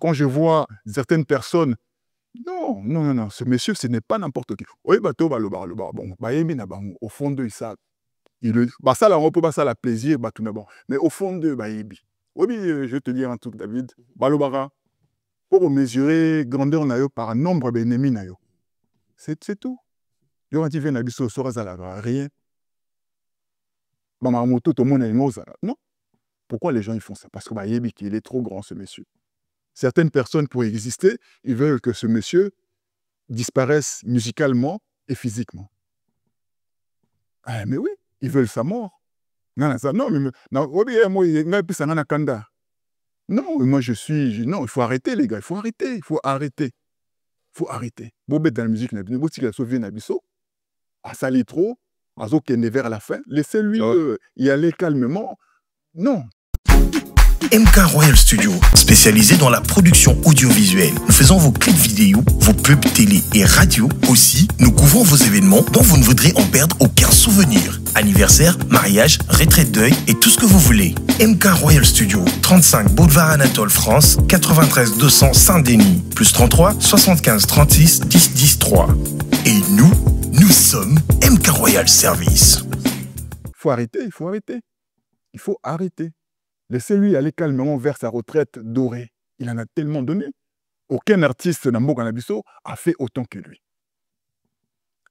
Quand je vois certaines personnes, non, ce monsieur, ce n'est pas n'importe qui. Oui, bon, au fond de ça, ça là, on peut pas ça la plaisir, mais au fond de oui, je vais te dire un truc, David. Pour mesurer grandeur par nombre d'ennemis, c'est tout. Je vais dire, rien. Non. Pourquoi les gens ils font ça? Parce que bah, il est trop grand, ce monsieur. Certaines personnes, pour exister, ils veulent que ce monsieur disparaisse musicalement et physiquement. Ah, mais oui, ils veulent sa mort. Non, moi je suis... Non, il faut arrêter, les gars, il faut arrêter, il faut arrêter. Il faut arrêter. Bobet dans la musique, il a sauvé Nabiso, à sali trop, à Zokende vers la fin, laissez-lui y aller calmement. Non. MK Royal Studio, spécialisé dans la production audiovisuelle. Nous faisons vos clips vidéo, vos pubs télé et radio. Aussi, nous couvrons vos événements dont vous ne voudrez en perdre aucun souvenir. Anniversaire, mariage, retraite deuil et tout ce que vous voulez. MK Royal Studio, 35 Boulevard Anatole France, 93 200 Saint-Denis, plus 33 75 36 10 10 3. Et nous sommes MK Royal Service. Il faut arrêter, il faut arrêter. Il faut arrêter. Laissez-lui aller calmement vers sa retraite dorée. Il en a tellement donné. Aucun artiste Nambo Ganabiso a fait autant que lui.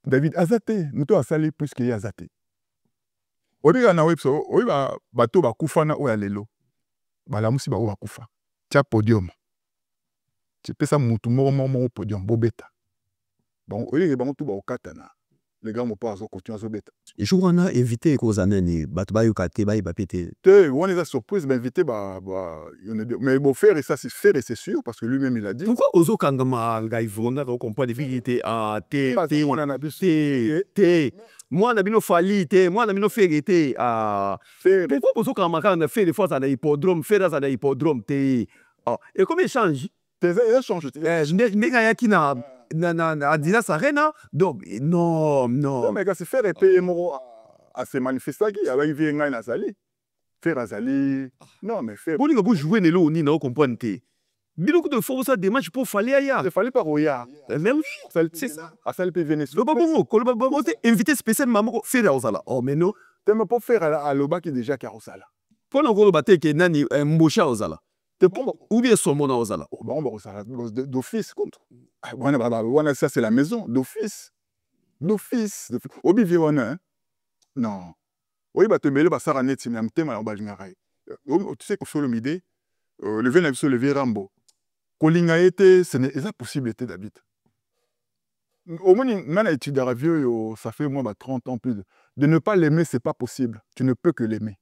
David Azate, nous avons salé plus qu'il y a Azate. Obiga na webso, obiga bato bakufa na oya lelo. Balamusi ba o bakufa. Tia podium. Tu peux ça mutu moro podium bobeta. Bon, obiga bango tu ba okatana. Les gars, mon père, ils ont continué à se battre. Et je on a évité qu'aux années, Batbayo Kate, Baye Bapete. On est surprise, mais invité, mais bon, faire et ça, c'est sûr, parce que lui-même, il a dit. Pourquoi Ozo Kangama, Gaïvona, on comprend des vérités à T, on a T, moi, on a bien fait, moi, on a bien fait, pourquoi Ozo Kangama, on a fait des fois à l'hippodrome, fait dans un hippodrome, T. Et comment il change? Il change. Je n'ai rien qui n'a. Adina Sarena, donc non. Mais quand c'est faire et payer à se manifester, avec Vienga et Nazali. Faire Azali. Non, mais faire. Bon, il faut jouer les lots, ni non, comprendre. Bilo de fois, ça démarche pour fallait ailleurs. Il fallait pas Roya. Même c'est ça. À ça, le PVN. Le bon, Colombo, invité spécial, maman, faire aux ala. Oh, mais non. T'aimes pas faire à l'Oba qui est déjà carrossala. Pour l'encore battre qui est nani, mbocha aux ala. Ou bien son mon aux ala. Bon, d'office contre. Ça, c'est la maison, d'office. D'office. Obi Viwana, non. Oui, bah, te mêler, bah, ça ranet, c'est un thème, alors, bah, je tu sais qu'on fait le midi, le vin, le Virambo. Kolinga était, c'est une possibilité d'habiter. Au moins, on a étudié à vieux, ça fait moins 30 ans plus. De ne pas l'aimer, c'est pas possible. Tu ne peux que l'aimer.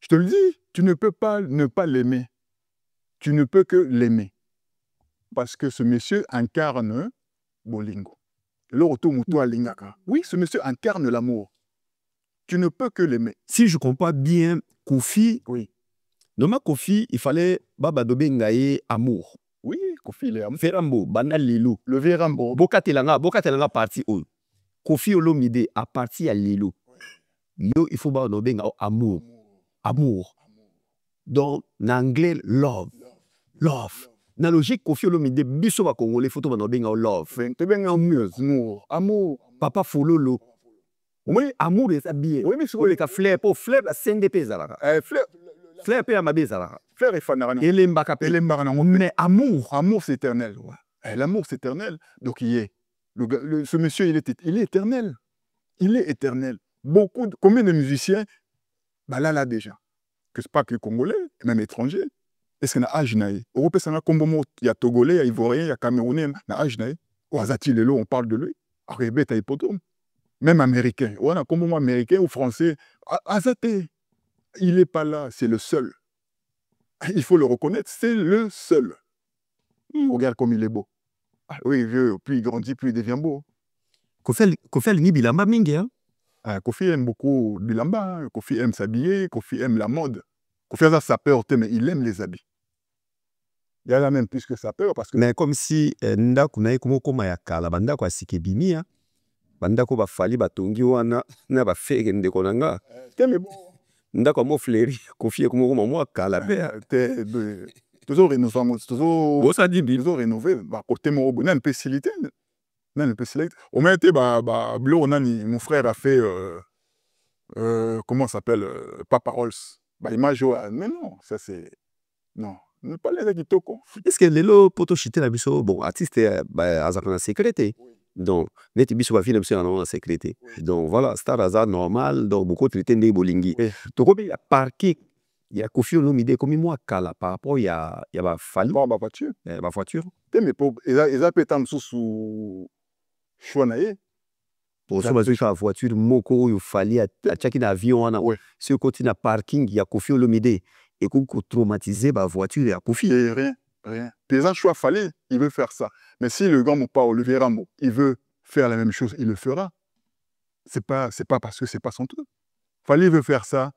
Je te le dis, tu ne peux pas ne pas l'aimer. Tu ne peux que l'aimer. Parce que ce monsieur incarne Bolingo. Oui, ce monsieur incarne l'amour. Tu ne peux que l'aimer. Si je comprends bien, Kofi, oui. Noma Kofi, il fallait Baba Dobengaye amour. Oui, Kofi, il est amour. Ferambo, Banal Lilo. Le Vérambo. Bokatelanga parti où? Kofi Olomide a parti à Lilo. Yo, il faut Baba Dobengaye amour. Amour. Donc, en anglais, love. Love. Dans la logique, Kofi Olomide, biso ba Congolais, photo ba Dobengaye love. Tu benga amour. Amour. Papa Fololo. Oui, amour est habillé. Oui, mais c'est quoi les cas flair pour flair la CNDP zala. Flair pe amabe zala. Flair est fanarana. Et les mbakape. Mais amour, c'est éternel. Ouais. L'amour c'est éternel. Donc il est. Ce monsieur il est éternel. Il est éternel. Combien de musiciens là déjà. Que c'est pas que Congolais, même étrangers. Est-ce qu'il y a un âge naïe? Européen, il y a Togolais, il y a Ivoirien, il y a Camerounais, il y a un âge naïe. Ou Azati Lelo, on parle de lui. Arrêtez à hippodrome. Même américain. Ou comme américain ou français. Azate, il n'est pas là, c'est le seul. Il faut le reconnaître, c'est le seul. Regarde comme il est beau. Oui, vieux, plus il grandit, plus il devient beau. Kofi Alingi Bilamba mingi, hein? Kofi aime beaucoup Bilamba, Kofi aime s'habiller, Kofi aime la mode. Kofi a sa peur, mais il aime les habits. Il y a là même plus que sa peur parce que... Mais comme si Ndaku naï komo koma ya kala, Bandako a sikebimi, hein? Bandako ba fali batongi wana, na ba feke ndeko nanga. Mais bon... Ndako mo fleri, Kofi komo koma mo kala. Toujours rénové, toujours rénové. Côté mon bon, une spécialité. Au moins, mon frère a fait, comment ça s'appelle, Papa Rolls. Image, mais non, ça c'est... Non, ne pas les Kitoko. Est-ce que les poto chité la biso, bon, artiste, azakana sécurité. Donc, net biso va finir en sécurité. Donc voilà, star azar normal, donc beaucoup traité des bolingi. Donc, il y a parqué Il y a Kofi Olomide comme moi kala par rapport il y a Fally Bon, ma voiture. ma voiture Mais pour ils peut être sous choix naïe. pour ça parce que la voiture moko il fallait à chaque avion on a Ouais. ce côté na parking il y a Kofi Olomide et qu'on traumatisé ba voiture il y a Kofi Et rien. Paysan choix fallait, il veut faire ça. Mais si le grand mon pas Olivier Rambo, il veut faire la même chose, il le fera. C'est pas parce que c'est pas son truc. Fallait veut faire ça,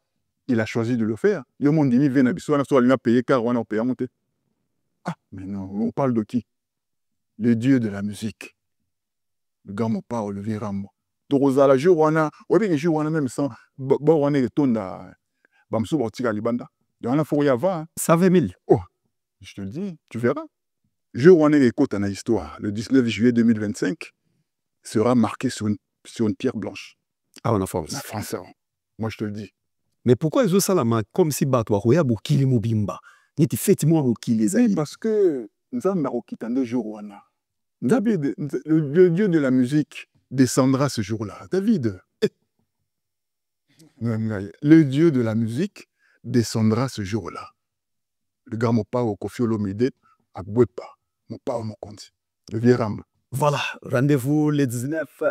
il a choisi de le faire. Le monde dit il vient à Bissau, on a payé car on a payé à monter. Ah, mais non, on parle de qui? Le dieu de la musique. Le grand mon pas Olivier Rambo. Torozala jour on a, ouais jour on a même sans bon on est retourne à Bamsou Bortiga Libanda. Il y en a faut y avoir. 120 000 Oh, je te le dis, tu verras. Jour où on est écoute en histoire, le 19 juillet 2025 sera marqué sur une pierre blanche. ah on a force La France, moi je te le dis. mais pourquoi ils ont ça là comme si bato akoya bokili mobimba niti fête moi bokili Oui, ezali parce que nous avons marqué dans 2 jours où on a. David, le dieu de la musique descendra ce jour-là. David, le dieu de la musique descendra ce jour-là. Le gars mon pas au Kofi Olomide à Bwepa, mon pas au Mokonzi, le vieux Rambo. voilà rendez-vous le 19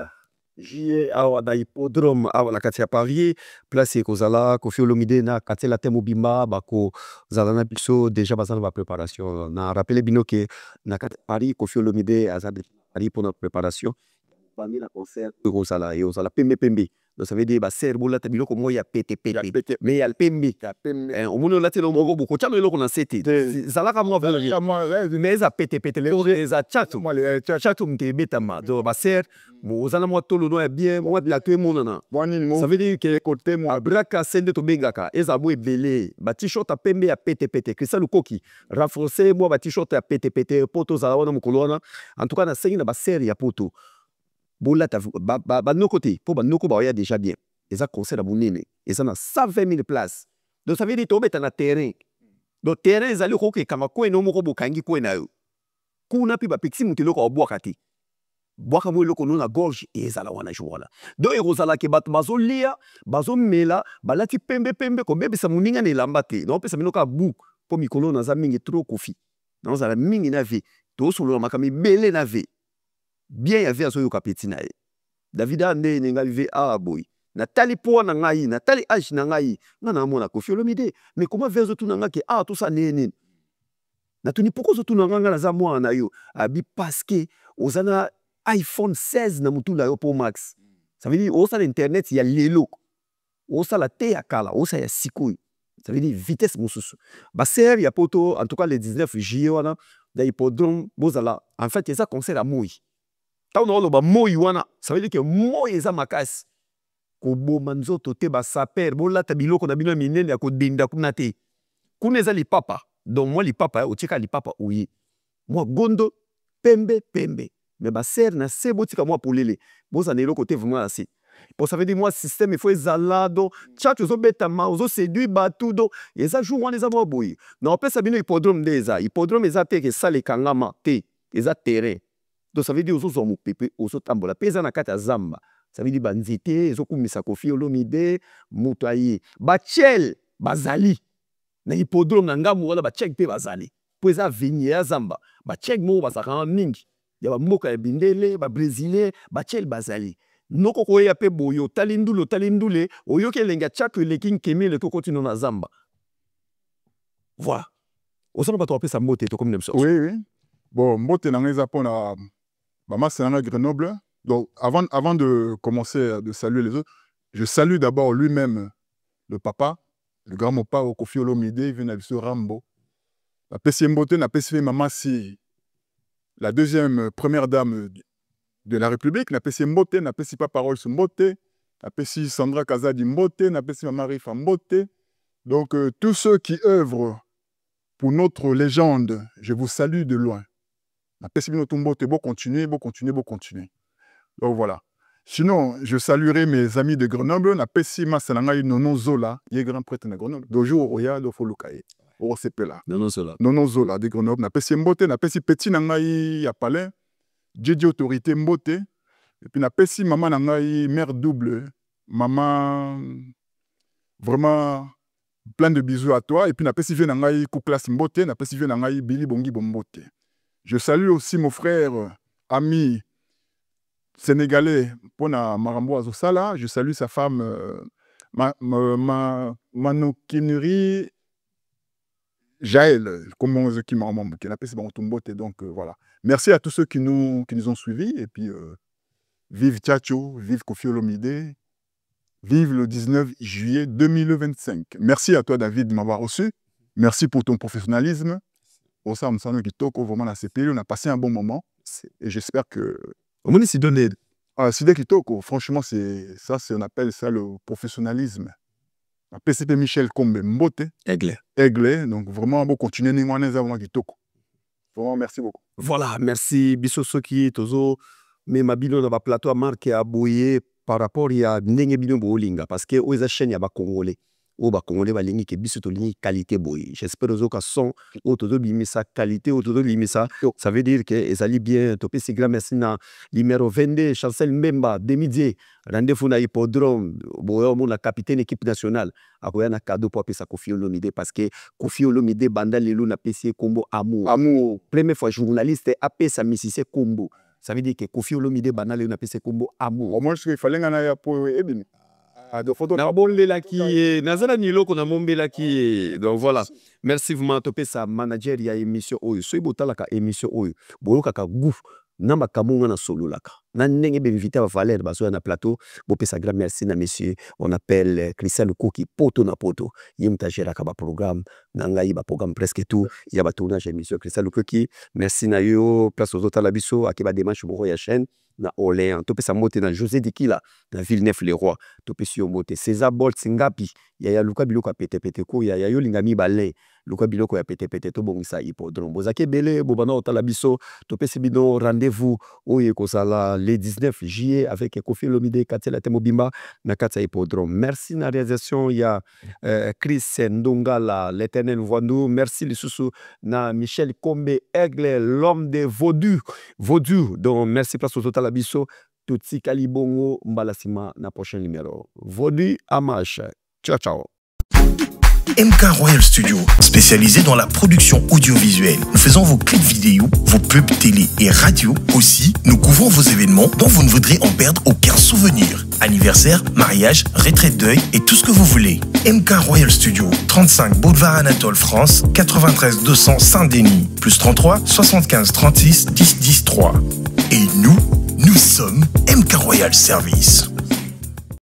juillet awa na hippodrome awa na kati ya Paris place ekozala Kofi Olomide na kati la te mobimba bakozala na biso déjà baza na préparation na rappele bino ke na kati ya Paris Kofi Olomide aza Paris pour notre préparation parmi la concert ekozala et ozala pembe donc ça veut dire baser bolata biloko moko ya pete mais ya pembe omoni olati eloko moko bokotyama eloko na sete ezalaka mwa mais eza pete eza chatu moto ebetama donc baser oza na mwa tolono ya bien mwa plateau emonana ça veut dire ke côté moi abraka se nde tobengaka eza mo ebele batshirt ya pembe ya pete Christian Lukoki renforcer mwa batshirt ya pete po tozala wana mokolo wana en tout cas nasengi na baser ya poto bolata banoko te mpo banoko baoya déjà bien eza concert ya monene eza na 120 000 places donc ça veut dire tobeta na terrain donc terrain ezali okokekama kwene o moko bokangi kwene na yo kuna mpe bapekisi moto eloko abwaka te bwaka mo eloko no na gorge ezala wana jour wana donc ekozalaka bato bazolia bazomela balati pembe kobebisa moninga na elamba te naopesa bino kaka buku mpo mikolo naza mingi trop Kofi naozala mingi na ve tosolola makambo ebele na ve bien ya ve azoyoka peti na ye David ande nenga vive boy natali po na ngai natali age na ngai nga na mona Kofi Olomide mais comment ve azotuna nga ke tout ça nene natuni pourquoi ozotuna nga naza mwana na yo abi parce que ozana iPhone 16 na mutula yo po max ça veut dire osala internet ya lelo osala te ya kala osala ya sikoyo ça veut dire vitesse mosusu baser ya poto en tout cas le 19 juillet wana da hippodrome bozala en fait eza concert à moi tauna oloba moi wana ça veut dire que moi eza makasi koboma nzoto te basaper bolata biloko na bino ya minene ya kodinda kuna te kuna eza lipapa donc moi lipapa otika lipapa oye moi gondo pembe mais baser na se botika moi polele bozana eloko te vraiment na se pour ça veut dire moi système il faut ezala donc chaque ozobetama ozoséduire bato donc eza jour wana eza mwa boye na opesa bino hippodrome nde eza hippodrome eza te esala ekangama te eza terrain donc ça veut dire ozozwa mopepe ozotambola mpe eza na kati ya zamba ça veut dire banzete ezokumisa Kofi Olomide moto aye bachel bazali na hippodrome na ngambo wana bachek mpe bazali mpo eza avenir ya zamba bachek moko bazalaka mingi ya bamboka ya bindele babrésilien bachel bazali noko koyeya mpe boye otali ndule oyoki elenge ya chako eleki nkemi eleki okotino na zamba voilà osana bato bapesa mbote tokomi na biso oui bon mbote na ngai eza mpona bamasi na ngai Grenoble. Donc avant de commencer de saluer les autres, je salue d'abord lui-même le papa, le grand mon papa Kofi Olomide, il vient de Rambo. La Pessie Mbote, la Pessie Maman si la première dame de la République, la Pessie Mbote, la Pessie Papa Rolls Mbote, la Pessie Sandra Kazadi Mbote, la Pessie Maman Rifa Mbote. Donc tous ceux qui œuvrent pour notre légende, je vous salue de loin. La Pessie Mbote, beau continuer. Donc voilà. Sinon, je saluerai mes amis de Grenoble. Na pesi masalanga Nono Zola, il est grand prêtre de Grenoble. Dojo oya do folukaye. O sepela. Nono Zola. Nono Zola de Grenoble. Na pesi Mbote, na pesi petit nangai ya palais. Djidji autorité Mbote. Et puis na pesi maman nangai mère double. Maman vraiment Plein de bisous à toi. Et puis, napesi vie nangai Kouklas Mbote, napesi vie nangai Billy Bongi Bombote. Je salue aussi mon frère, ami sénégalais, Pona Marambo Azosala. Je salue sa femme, Manokinuri Jaël, comment qui m'a appelé Mbote. Donc voilà. Merci à tous ceux qui nous ont suivis. Et puis, vive Tchatcho, vive Koffi Olomide. Vive le 19 juillet 2025. Merci à toi, David, de m'avoir reçu. Merci pour ton professionnalisme. Pour ça, vraiment, la CPI, on a passé un bon moment. Et j'espère que... Au moins, c'est donné. Sidé Kitoko, franchement, on appelle ça le professionnalisme. La PCP Michel Kombe Mbote. Aigle. Donc, vraiment, on continue à Kitoko. Vraiment, merci beaucoup. Voilà, merci. Bissosoki, Tozo. Mais ma bino dans le plateau a marqué à Boye par rapport à Ndenge Bino Bolinga. Parce que aux chaînes, il y a des Congolais. Au Congolais, il y a des qualité Boye. J'espère que son autour de sa qualité, autour de ça. Ça veut dire que les alliés bien, topé si grand merci na numéro 22, Chancel Mbemba, demi-dié. Rendez-vous na hippodrome, la capitaine équipe nationale. Après, un cadeau pour appeler Koffi Olomide parce que Koffi Olomide, Banda Lelo, n'a pas combo amour. Première fois, journaliste, appelé sa mississé combo. Ça veut dire que Koffi Olomide banal on appelle ce combo amour. Au moins il fallait ngana pour ebini. De photo na bombe la qui nazala nilo qu'on a bombe la qui donc voilà. Merci vraiment topé sa manager ya émission oyo. So ibotala ka émission oyo. Boloka ka gouf na makamunga na solo laka. Na ndenge be invité à Valère baso na plateau. Bopé sa grand merci na monsieur. On appelle Christian Koki poto na poto. Yimta gera ka ba programme nanga ba programme presque tout. Il y a ba tournage émission Christian Koki. Merci na yo place aux autres la biso akeba démarche mo ya chaîne. Na Orléans, topé sa moté na José Dikila, na Villeneuve-les-Rois, topé si moté César Bolt Singapi, ya Luka Biloko pété ko, ya yo lingami balé, Luka Biloko ya pété to bongisa hippodrome. Bozake belé, bobana otala biso, topé si bino rendez-vous oye kozala le 19 juillet avec Koffi Olomide Katela Temobimba na Katsa hippodrome. Merci na réalisation ya Chris Ndongala, l'Éternel Voindou, merci les sous na Michel Kombe Aigle, l'homme des Vaudou. Donc merci place aux autres Biso, Tutsi Kalibongo, Mbalasima, na prochain numéro. Vodi Amash. Ciao. MK Royal Studio, spécialisé dans la production audiovisuelle. Nous faisons vos clips vidéo, vos pubs télé et radio. Aussi, nous couvrons vos événements dont vous ne voudrez en perdre aucun souvenir. Anniversaire, mariage, retraite deuil et tout ce que vous voulez. MK Royal Studio, 35 Boulevard Anatole France, 93 200 Saint-Denis, plus 33 75 36 10 10 3. Et nous sommes MK Royal Service.